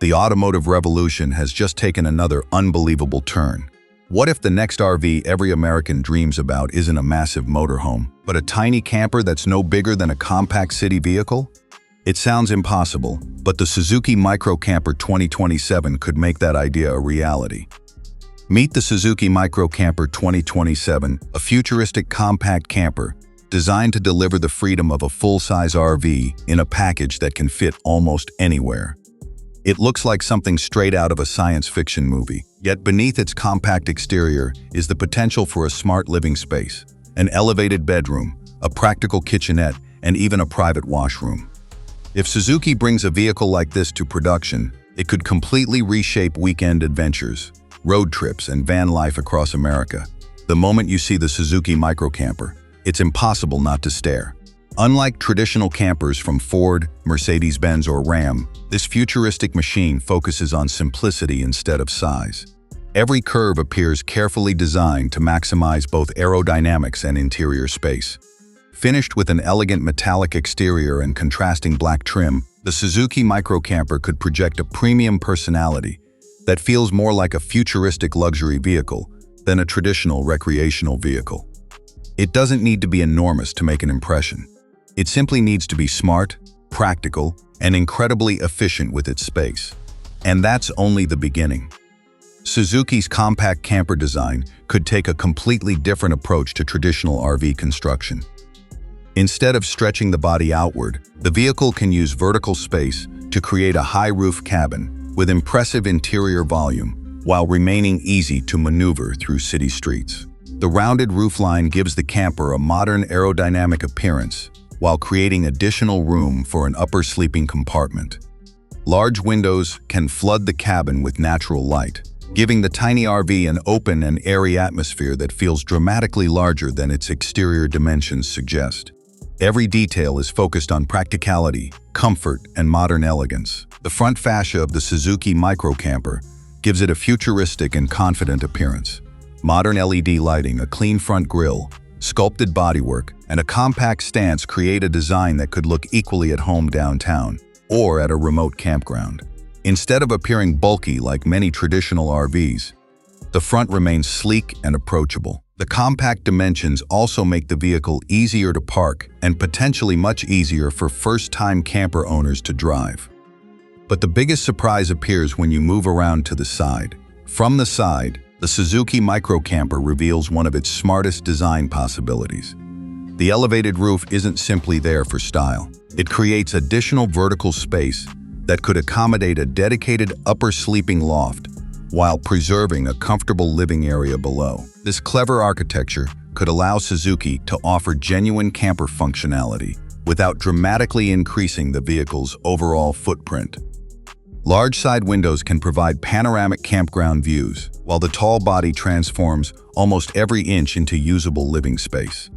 The automotive revolution has just taken another unbelievable turn. What if the next RV every American dreams about isn't a massive motorhome, but a tiny camper that's no bigger than a compact city vehicle? It sounds impossible, but the Suzuki Micro Camper 2027 could make that idea a reality. Meet the Suzuki Micro Camper 2027, a futuristic compact camper designed to deliver the freedom of a full-size RV in a package that can fit almost anywhere. It looks like something straight out of a science fiction movie, yet beneath its compact exterior is the potential for a smart living space, an elevated bedroom, a practical kitchenette, and even a private washroom. If Suzuki brings a vehicle like this to production, it could completely reshape weekend adventures, road trips, and van life across America. The moment you see the Suzuki Micro Camper, it's impossible not to stare. Unlike traditional campers from Ford, Mercedes-Benz, or Ram, this futuristic machine focuses on simplicity instead of size. Every curve appears carefully designed to maximize both aerodynamics and interior space. Finished with an elegant metallic exterior and contrasting black trim, the Suzuki Micro Camper could project a premium personality that feels more like a futuristic luxury vehicle than a traditional recreational vehicle. It doesn't need to be enormous to make an impression. It simply needs to be smart, practical, and incredibly efficient with its space. And that's only the beginning. Suzuki's compact camper design could take a completely different approach to traditional RV construction. Instead of stretching the body outward, the vehicle can use vertical space to create a high-roof cabin with impressive interior volume while remaining easy to maneuver through city streets. The rounded roofline gives the camper a modern aerodynamic appearance while creating additional room for an upper sleeping compartment. Large windows can flood the cabin with natural light, giving the tiny RV an open and airy atmosphere that feels dramatically larger than its exterior dimensions suggest. Every detail is focused on practicality, comfort, and modern elegance. The front fascia of the Suzuki Micro Camper gives it a futuristic and confident appearance. Modern LED lighting, a clean front grille, sculpted bodywork, and a compact stance create a design that could look equally at home downtown or at a remote campground. Instead of appearing bulky like many traditional RVs, the front remains sleek and approachable. The compact dimensions also make the vehicle easier to park and potentially much easier for first-time camper owners to drive. But the biggest surprise appears when you move around to the side. From the side, the Suzuki Micro Camper reveals one of its smartest design possibilities. The elevated roof isn't simply there for style. It creates additional vertical space that could accommodate a dedicated upper sleeping loft while preserving a comfortable living area below. This clever architecture could allow Suzuki to offer genuine camper functionality without dramatically increasing the vehicle's overall footprint. Large side windows can provide panoramic campground views, while the tall body transforms almost every inch into usable living space.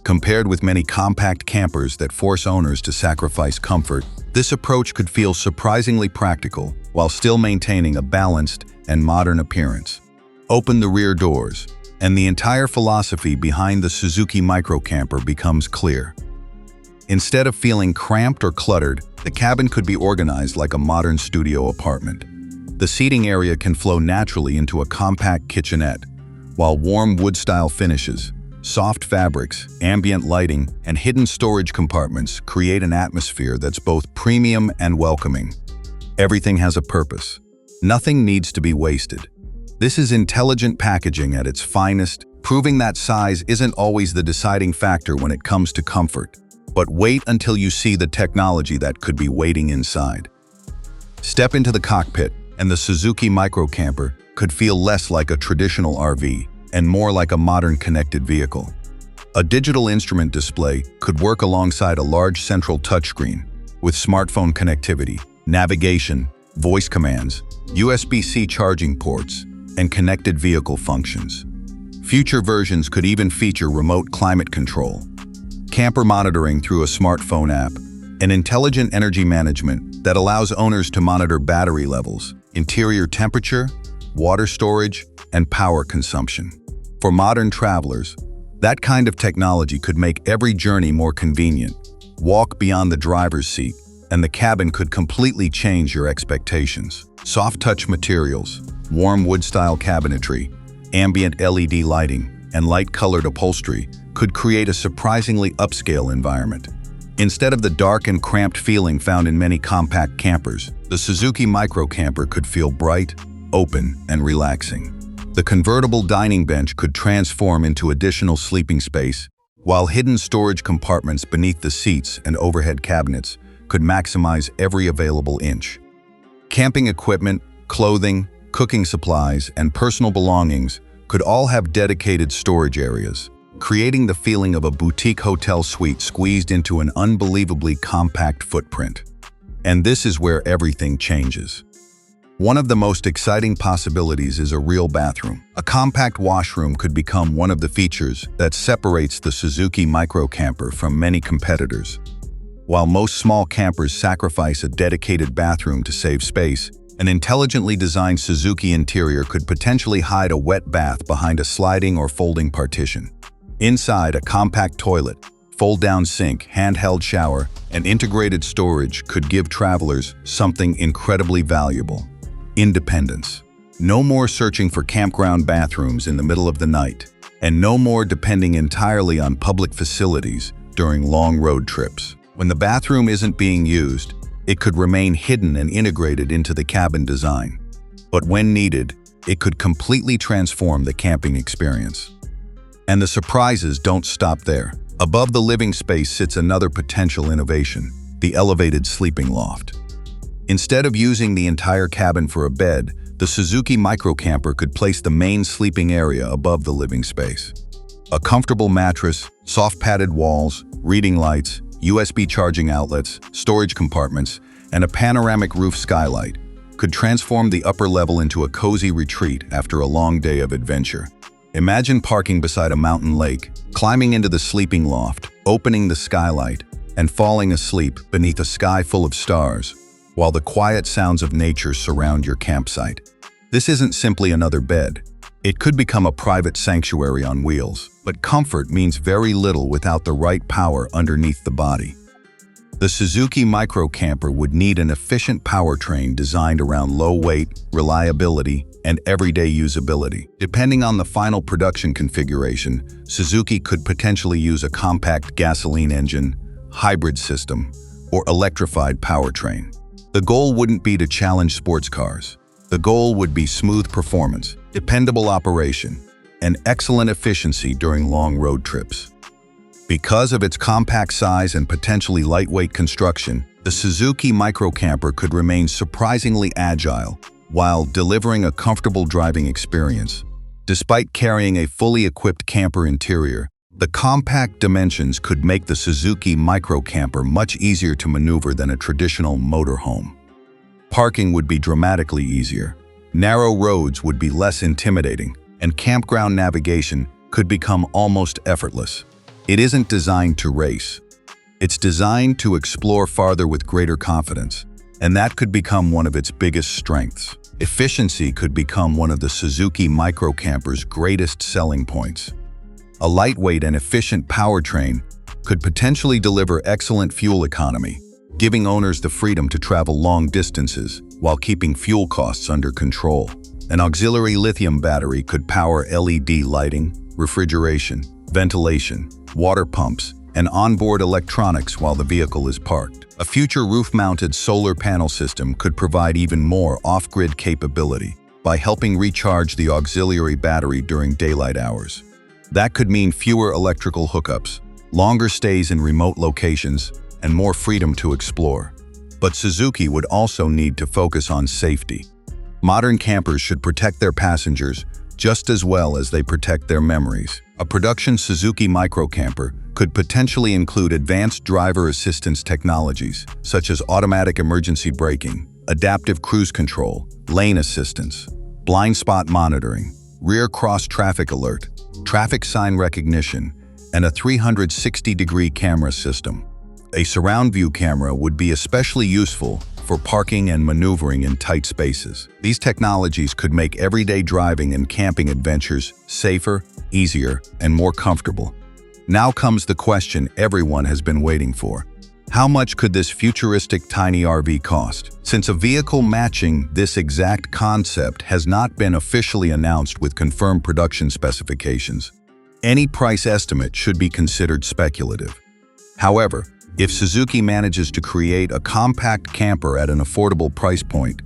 Compared with many compact campers that force owners to sacrifice comfort, this approach could feel surprisingly practical while still maintaining a balanced and modern appearance. Open the rear doors, and the entire philosophy behind the Suzuki Micro Camper becomes clear. Instead of feeling cramped or cluttered, the cabin could be organized like a modern studio apartment. The seating area can flow naturally into a compact kitchenette, while warm wood-style finishes, soft fabrics, ambient lighting, and hidden storage compartments create an atmosphere that's both premium and welcoming. Everything has a purpose. Nothing needs to be wasted. This is intelligent packaging at its finest, proving that size isn't always the deciding factor when it comes to comfort. But wait until you see the technology that could be waiting inside. Step into the cockpit, and the Suzuki Micro Camper could feel less like a traditional RV and more like a modern connected vehicle. A digital instrument display could work alongside a large central touchscreen with smartphone connectivity, navigation, voice commands, USB-C charging ports, and connected vehicle functions. Future versions could even feature remote climate control, camper monitoring through a smartphone app, and intelligent energy management that allows owners to monitor battery levels, interior temperature, water storage, and power consumption. For modern travelers, that kind of technology could make every journey more convenient, walk beyond the driver's seat, and the cabin could completely change your expectations. Soft-touch materials, warm wood-style cabinetry, ambient LED lighting, and light-colored upholstery could create a surprisingly upscale environment. Instead of the dark and cramped feeling found in many compact campers, the Suzuki Micro Camper could feel bright, open, and relaxing. The convertible dining bench could transform into additional sleeping space, while hidden storage compartments beneath the seats and overhead cabinets could maximize every available inch. Camping equipment, clothing, cooking supplies, and personal belongings could all have dedicated storage areas, creating the feeling of a boutique hotel suite squeezed into an unbelievably compact footprint. And this is where everything changes. One of the most exciting possibilities is a real bathroom. A compact washroom could become one of the features that separates the Suzuki Micro Camper from many competitors. While most small campers sacrifice a dedicated bathroom to save space, an intelligently designed Suzuki interior could potentially hide a wet bath behind a sliding or folding partition. Inside, a compact toilet, fold-down sink, handheld shower, and integrated storage could give travelers something incredibly valuable: independence. No more searching for campground bathrooms in the middle of the night, and no more depending entirely on public facilities during long road trips. When the bathroom isn't being used, it could remain hidden and integrated into the cabin design. But when needed, it could completely transform the camping experience. And the surprises don't stop there. Above the living space sits another potential innovation: the elevated sleeping loft. Instead of using the entire cabin for a bed, the Suzuki Micro Camper could place the main sleeping area above the living space. A comfortable mattress, soft padded walls, reading lights, USB charging outlets, storage compartments, and a panoramic roof skylight could transform the upper level into a cozy retreat after a long day of adventure. Imagine parking beside a mountain lake, climbing into the sleeping loft, opening the skylight, and falling asleep beneath a sky full of stars, while the quiet sounds of nature surround your campsite. This isn't simply another bed. It could become a private sanctuary on wheels, but comfort means very little without the right power underneath the body. The Suzuki Micro Camper would need an efficient powertrain designed around low weight, reliability, and everyday usability. Depending on the final production configuration, Suzuki could potentially use a compact gasoline engine, hybrid system, or electrified powertrain. The goal wouldn't be to challenge sports cars. The goal would be smooth performance, dependable operation, and excellent efficiency during long road trips. Because of its compact size and potentially lightweight construction, the Suzuki Micro Camper could remain surprisingly agile while delivering a comfortable driving experience. Despite carrying a fully equipped camper interior, the compact dimensions could make the Suzuki Micro Camper much easier to maneuver than a traditional motorhome. Parking would be dramatically easier, narrow roads would be less intimidating, and campground navigation could become almost effortless. It isn't designed to race. It's designed to explore farther with greater confidence, and that could become one of its biggest strengths. Efficiency could become one of the Suzuki Micro Camper's greatest selling points. A lightweight and efficient powertrain could potentially deliver excellent fuel economy, giving owners the freedom to travel long distances while keeping fuel costs under control. An auxiliary lithium battery could power LED lighting, refrigeration, ventilation, water pumps, and onboard electronics while the vehicle is parked. A future roof-mounted solar panel system could provide even more off-grid capability by helping recharge the auxiliary battery during daylight hours. That could mean fewer electrical hookups, longer stays in remote locations, and more freedom to explore. But Suzuki would also need to focus on safety. Modern campers should protect their passengers just as well as they protect their memories. A production Suzuki Micro Camper could potentially include advanced driver assistance technologies such as automatic emergency braking, adaptive cruise control, lane assistance, blind spot monitoring, rear cross traffic alert, traffic sign recognition, and a 360-degree camera system. A surround view camera would be especially useful for parking and maneuvering in tight spaces. These technologies could make everyday driving and camping adventures safer, easier, and more comfortable. Now comes the question everyone has been waiting for. How much could this futuristic tiny RV cost? Since a vehicle matching this exact concept has not been officially announced with confirmed production specifications, any price estimate should be considered speculative. However, if Suzuki manages to create a compact camper at an affordable price point,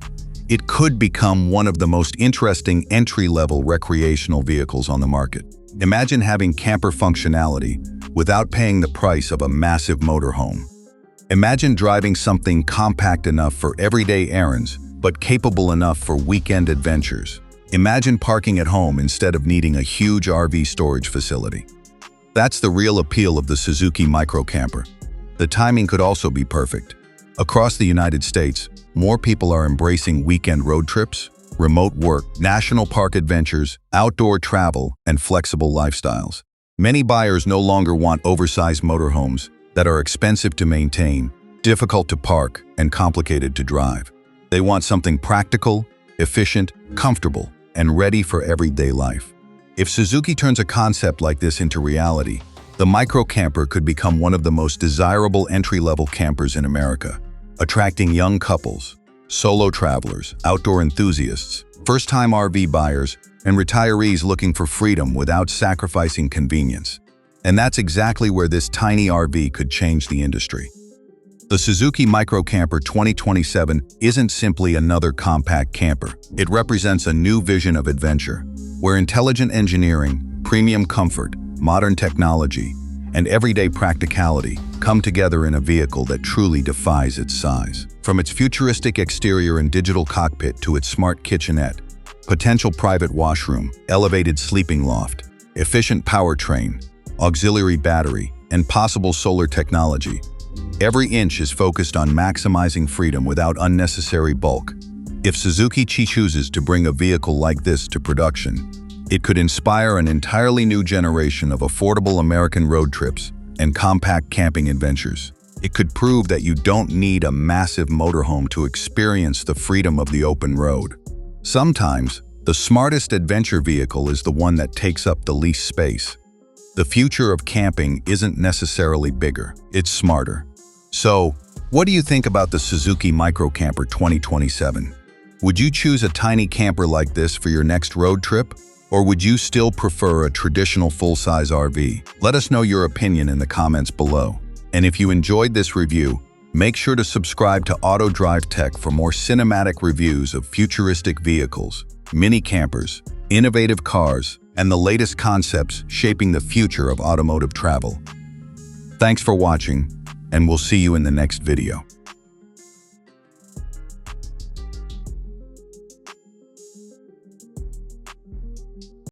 it could become one of the most interesting entry-level recreational vehicles on the market. Imagine having camper functionality without paying the price of a massive motorhome. Imagine driving something compact enough for everyday errands, but capable enough for weekend adventures. Imagine parking at home instead of needing a huge RV storage facility. That's the real appeal of the Suzuki Micro Camper. The timing could also be perfect. Across the United States, more people are embracing weekend road trips, remote work, national park adventures, outdoor travel, and flexible lifestyles. Many buyers no longer want oversized motorhomes that are expensive to maintain, difficult to park, and complicated to drive. They want something practical, efficient, comfortable, and ready for everyday life. If Suzuki turns a concept like this into reality, the Micro Camper could become one of the most desirable entry-level campers in America, attracting young couples, solo travelers, outdoor enthusiasts, first-time RV buyers, and retirees looking for freedom without sacrificing convenience. And that's exactly where this tiny RV could change the industry. The Suzuki Micro Camper 2027 isn't simply another compact camper. It represents a new vision of adventure, where intelligent engineering, premium comfort, modern technology, and everyday practicality come together in a vehicle that truly defies its size. From its futuristic exterior and digital cockpit to its smart kitchenette, potential private washroom, elevated sleeping loft, efficient powertrain, auxiliary battery, and possible solar technology, every inch is focused on maximizing freedom without unnecessary bulk. If Suzuki chooses to bring a vehicle like this to production, it could inspire an entirely new generation of affordable American road trips and compact camping adventures. It could prove that you don't need a massive motorhome to experience the freedom of the open road. Sometimes, the smartest adventure vehicle is the one that takes up the least space. The future of camping isn't necessarily bigger, it's smarter. So, what do you think about the Suzuki Micro Camper 2027? Would you choose a tiny camper like this for your next road trip? Or would you still prefer a traditional full-size RV? Let us know your opinion in the comments below. And if you enjoyed this review, make sure to subscribe to Auto Drive Tech for more cinematic reviews of futuristic vehicles, mini campers, innovative cars, and the latest concepts shaping the future of automotive travel. Thanks for watching, and we'll see you in the next video.